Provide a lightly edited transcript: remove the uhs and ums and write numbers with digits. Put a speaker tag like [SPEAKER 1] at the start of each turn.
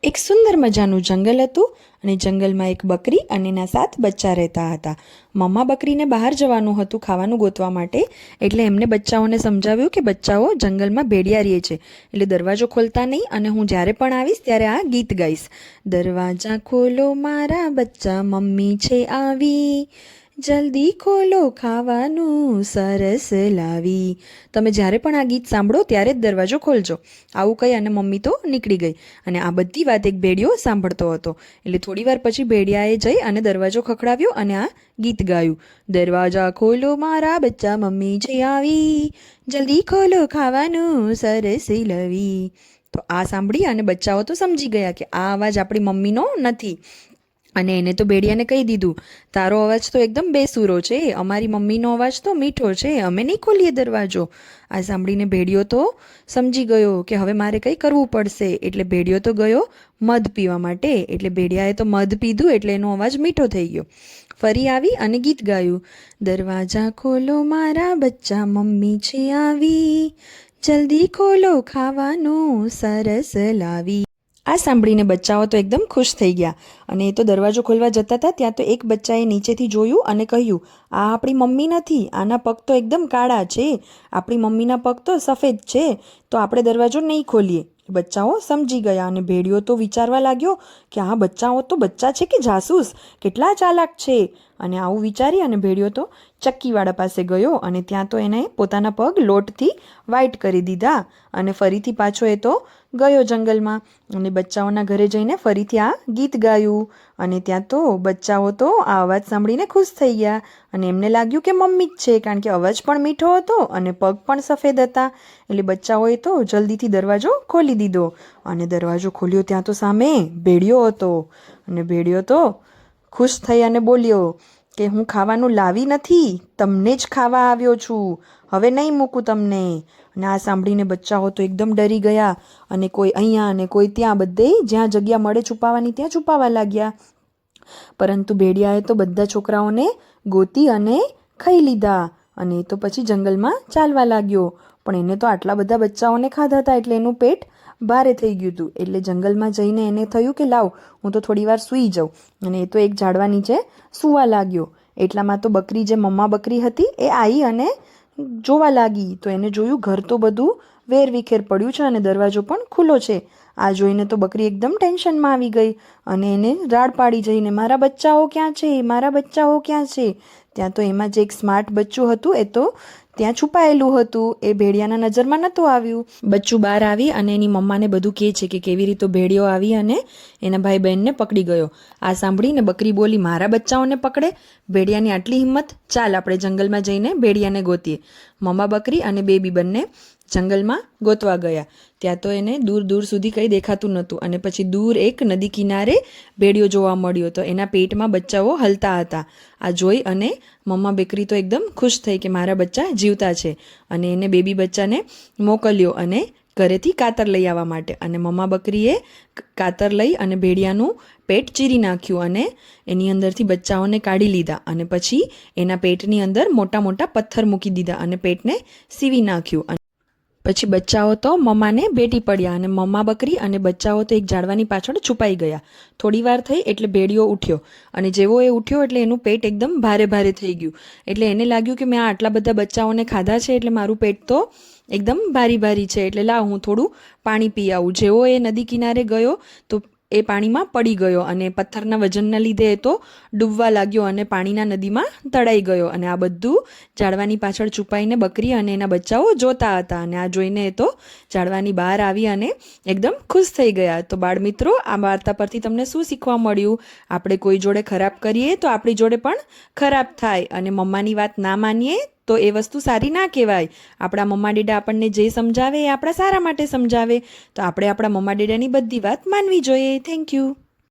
[SPEAKER 1] એક સુંદર મજાનું જંગલ હતું અને જંગલમાં એક બકરી અને એના 7 બચ્ચા રહેતા હતા. મમ્મા બકરીને બહાર જવાનું હતું ખાવાનું ગોતવા માટે, એટલે એમને બચ્ચાઓને સમજાવ્યું કે બચ્ચાઓ જંગલમાં ભેડિયા રહે છે, એટલે દરવાજો ખોલતા નહીં અને હું જ્યારે પણ આવીશ ત્યારે આ ગીત ગાઈશ. દરવાજા ખોલો મારા બચ્ચા, મમ્મી છે આવી, જલ્દી ખોલો ખાવાનું સરસ લાવી. તમે જ્યારે પણ આ ગીત સાંભળો ત્યારે જ દરવાજો ખોલજો. આવું કહી અને મમ્મી તો નીકળી ગઈ અને આ બધી વાત એક ભેડિયો સાંભળતો હતો. એટલે થોડી વાર પછી ભેડિયાએ જઈ અને દરવાજો ખખડાવ્યો અને આ ગીત ગાયું. દરવાજા ખોલો મારા બચ્ચા, મમ્મી છે આવી, જલ્દી ખોલો ખાવાનું સરસ લાવી. તો આ સાંભળી અને બચ્ચાઓ તો સમજી ગયા કે આ અવાજ આપણી મમ્મીનો નથી. અને એને તો ભેડિયાને કહી દીધું, તારો અવાજ તો એકદમ બેસૂરો છે, અમારી મમ્મીનો અવાજ તો મીઠો છે, અમે નહીં ખોલીએ દરવાજો. આ સાંભળીને ભેડિયો તો સમજી ગયો કે હવે મારે કંઈ કરવું પડશે. એટલે ભેડિયો તો ગયો મધ પીવા માટે. એટલે ભેડિયાએ તો મધ પીધું એટલે એનો અવાજ મીઠો થઈ ગયો. ફરી આવી અને ગીત ગાયું. દરવાજા ખોલો મારા બચ્ચા, મમ્મી છે આવી, જલ્દી ખોલો ખાવાનું સરસ લાવી. આ સાંભળીને બચ્ચાઓ તો એકદમ ખુશ થઈ ગયા અને એ તો દરવાજો ખોલવા જતા હતા ત્યાં તો એક બચ્ચાએ નીચેથી જોયું અને કહ્યું, આ આપણી મમ્મી નથી, આના પગ તો એકદમ કાળા છે, આપણી મમ્મીના પગ તો સફેદ છે, તો આપણે દરવાજો નહીં ખોલીએ. બચ્ચાઓ સમજી ગયા અને ભેડિયો તો વિચારવા લાગ્યો કે આ બચ્ચાઓ તો બચ્ચા છે કે જાસૂસ, કેટલા ચાલાક છે. અને આવું વિચારી અને ભેડિયો તો ચક્કીવાળા પાસે ગયો અને ત્યાં તો એને પોતાના પગ લોટથી વ્હાઈટ કરી દીધા અને ફરીથી પાછો એ તો ગયો જંગલમાં અને બચ્ચાઓના ઘરે જઈને ફરીથી આ ગીત ગાયું. અને ત્યાં તો બચ્ચાઓ તો આ અવાજ સાંભળીને ખુશ થઈ ગયા અને એમને લાગ્યું કે મમ્મી જ છે, કારણ કે અવાજ પણ મીઠો હતો અને પગ પણ સફેદ હતા. એટલે બચ્ચાઓએ તો જલ્દીથી દરવાજો ખોલી દીધો અને દરવાજો ખોલ્યો ત્યાં તો સામે ભેડિયો હતો અને ભેડિયો તો ખુશ થઈ અને બોલ્યો કે હું ખાવાનું લાવી નથી, તમને જ ખાવા આવ્યો છું, હવે નહીં મૂકું તમને. અને આ સાંભળીને બચ્ચાઓ તો એકદમ ડરી ગયા અને કોઈ અહીંયા અને કોઈ ત્યાં, બધે જ્યાં જગ્યા મળે છુપાવવાની ત્યાં છુપાવા લાગ્યા. પરંતુ ભેડિયાએ તો બધા છોકરાઓને ગોતી અને ખાઈ લીધા અને એ તો પછી જંગલમાં ચાલવા લાગ્યો. પણ એને તો આટલા બધા બચ્ચાઓને ખાધા હતા એટલે એનું પેટ ભારે થઈ ગયું હતું. એટલે જંગલમાં જઈને એને થયું કે લાવ હું તો થોડી વાર સૂઈ જાઉં અને એ તો એક ઝાડવા નીચે સૂવા લાગ્યો. એટલામાં તો બકરી, જે મમ્મા બકરી હતી, એ આવી અને જોવા લાગી. તો એને જોયું ઘર તો બધું વેરવિખેર પડ્યું છે અને દરવાજો પણ ખુલ્લો છે. આ જોઈને તો બકરી એકદમ ટેન્શનમાં આવી ગઈ અને એને રાડ પાડી જઈને, મારા બચ્ચાઓ ક્યાં છે, મારા બચ્ચાઓ ક્યાં છે. ત્યાં તો એમાં જે એક સ્માર્ટ બચ્ચું હતું એ તો ત્યાં છુપાયેલું હતું, એ ભેડિયાના નજરમાં નહોતું આવ્યું. બચ્ચું બહાર આવી અને એની મમ્માને બધું કહે છે કે કેવી રીતે ભેડિયો આવી અને એના ભાઈ બહેનને પકડી ગયો. આ સાંભળીને બકરી બોલી, મારા બચ્ચાઓને પકડે, ભેડિયાની આટલી હિંમત, ચાલ આપણે જંગલમાં જઈને ભેડિયાને ગોતીએ. મમ્મા બકરી અને બેબી બંને જંગલમાં ગોતવા ગયા. ત્યાં તો એને દૂર દૂર સુધી કંઈ દેખાતું નહોતું અને પછી દૂર એક નદી કિનારે ભેડિયો જોવા મળ્યો. તો એના પેટમાં બચ્ચાઓ હલતા હતા. આ જોઈ અને મમ્મા બકરી તો એકદમ ખુશ થઈ કે મારા બચ્ચા જીવતા છે અને એને બેબી બચ્ચાને મોકલ્યો અને ઘરેથી કાતર લઈ આવવા માટે. અને મમ્મા બકરીએ કાતર લઈ અને ભેડિયાનું પેટ ચીરી નાખ્યું અને એની અંદરથી બચ્ચાઓને કાઢી લીધા અને પછી એના પેટની અંદર મોટા મોટા પથ્થર મૂકી દીધા અને પેટને સીવી નાખ્યું. પછી બચ્ચાઓ તો મમ્માને ભેટી પડ્યા અને મમ્મા બકરી અને બચ્ચાઓ તો એક ઝાડવાની પાછળ છુપાઈ ગયા. થોડી વાર થઈ એટલે ભેડિયો ઉઠ્યો અને જેવો એ ઉઠ્યો એટલે એનું પેટ એકદમ ભારે ભારે થઈ ગયું. એટલે એને લાગ્યું કે મેં આટલા બધા બચ્ચાઓને ખાધા છે એટલે મારું પેટ તો એકદમ ભારી ભારી છે, એટલે લાવ હું થોડું પાણી પી આવું. જેવો એ નદી કિનારે ગયો તો એ પાણીમાં પડી ગયો અને પથ્થરના વજનના લીધે એ તો ડૂબવા લાગ્યો અને પાણીના નદીમાં તળાઈ ગયો. અને આ બધું ઝાડવાની પાછળ છુપાઈને બકરી અને એના બચ્ચાઓ જોતા હતા અને આ જોઈને એ તો ઝાડવાની બહાર આવી અને એકદમ ખુશ થઈ ગયા. તો બાળ મિત્રો, આ વાર્તા પરથી તમને શું શીખવા મળ્યું? આપણે કોઈ જોડે ખરાબ કરીએ તો આપણી જોડે પણ ખરાબ થાય અને મમ્માની વાત ના માનીએ તો એ વસ્તુ સારી ના કહેવાય. આપણા મમ્મા ડેડા આપણને જે સમજાવે એ આપણા સારા માટે સમજાવે, તો આપણે આપણા મમ્મા ડેડાની બધી વાત માનવી જોઈએ. Thank you.